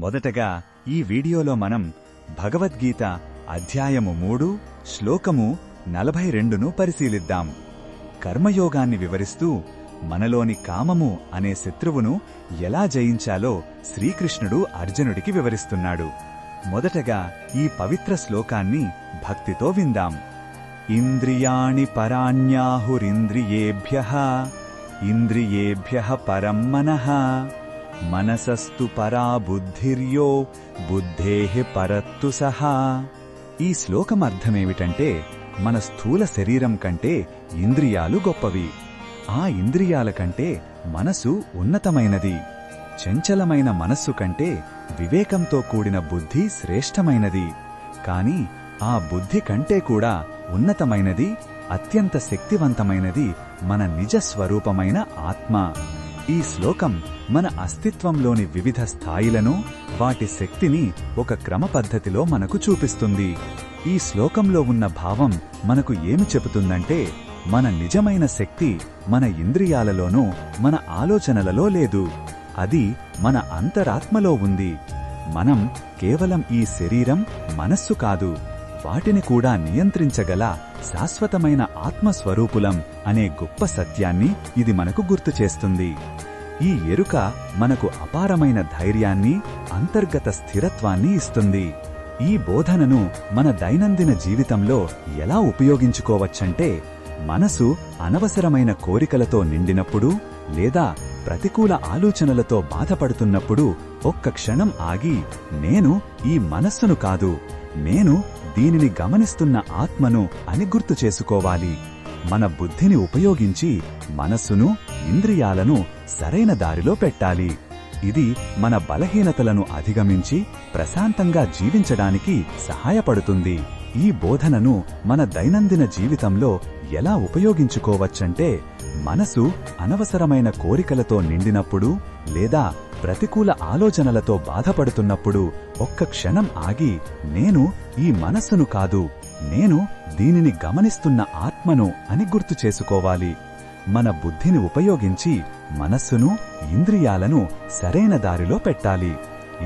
మొదటగా ఈ వీడియోలో మనం భగవద్గీత అధ్యాయము 3 శ్లోకము 42ను పరిశీలిద్దాం. కర్మయోగాన్ని వివరిస్తూ మనలోని కామము అనే శత్రువును ఎలా జయించాలో శ్రీకృష్ణుడు అర్జునుడికి వివరిస్తున్నాడు. మొదటగా ఈ పవిత్ర శ్లోకాన్ని భక్తితో విందాం. ఇంద్రియాణి పరాణ్యాహురింద్రియేభ్యః ఇంద్రియేభ్యః పరం మనః మనసస్తు పరా బుద్ధిర్యో బుద్ధేః పరత్తు సహా. ఈ శ్లోకం అర్థమేమిటంటే, మన స్థూల శరీరం కంటే ఇంద్రియాలు గొప్పవి. ఆ ఇంద్రియాల కంటే మనసు ఉన్నతమైనది. చంచలమైన మనస్సు కంటే వివేకంతో కూడిన బుద్ధి శ్రేష్టమైనది. కాని ఆ బుద్ధి కంటే కూడా ఉన్నతమైనది, అత్యంత శక్తివంతమైనది మన నిజ స్వరూపమైన ఆత్మ. ఈ శ్లోకం మన అస్తిత్వంలోని వివిధ స్థాయిలను, వాటి శక్తిని ఒక క్రమ పద్ధతిలో మనకు చూపిస్తుంది. ఈ శ్లోకంలో ఉన్న భావం మనకు ఏమి చెబుతుందంటే, మన నిజమైన శక్తి మన ఇంద్రియాలలోనూ మన ఆలోచనలలో లేదు. అది మన అంతరాత్మలో ఉంది. మనం కేవలం ఈ శరీరం, మనస్సు కాదు, వాటిని కూడా నియంత్రించగల శాశ్వతమైన ఆత్మస్వరూపులం అనే గొప్ప సత్యాన్ని ఇది మనకు గుర్తు చేస్తుంది. ఈ ఎరుక మనకు అపారమైన ధైర్యాన్ని, అంతర్గత స్థిరత్వాన్ని ఇస్తుంది. ఈ బోధనను మన దైనందిన జీవితంలో ఎలా ఉపయోగించుకోవచ్చంటే, మనసు అనవసరమైన కోరికలతో నిండినప్పుడు లేదా ప్రతికూల ఆలోచనలతో బాధపడుతున్నప్పుడు ఒక్క క్షణం ఆగి, నేను ఈ మనస్సును కాదు, నేను దీనిని గమనిస్తున్న ఆత్మను అని గుర్తు చేసుకోవాలి. మన బుద్ధిని ఉపయోగించి మనస్సును, ఇంద్రియాలను సరైన దారిలో పెట్టాలి. ఇది మన బలహీనతలను అధిగమించి ప్రశాంతంగా జీవించడానికి సహాయపడుతుంది. ఈ బోధనను మన దైనందిన జీవితంలో ఎలా ఉపయోగించుకోవచ్చంటే, మనసు అనవసరమైన కోరికలతో నిండినప్పుడు లేదా ప్రతికూల ఆలోచనలతో బాధపడుతున్నప్పుడు ఒక్క క్షణం ఆగి, నేను ఈ మనస్సును కాదు, నేను దీనిని గమనిస్తున్న ఆత్మను అని గుర్తు చేసుకోవాలి. మన బుద్ధిని ఉపయోగించి మనస్సును, ఇంద్రియాలను సరైన దారిలో పెట్టాలి.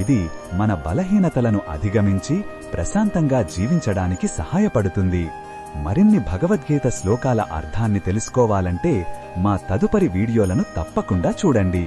ఇది మన బలహీనతలను అధిగమించి ప్రశాంతంగా జీవించడానికి సహాయపడుతుంది. మరిన్ని భగవద్గీత శ్లోకాల అర్థాన్ని తెలుసుకోవాలంటే మా తదుపరి వీడియోలను తప్పకుండా చూడండి.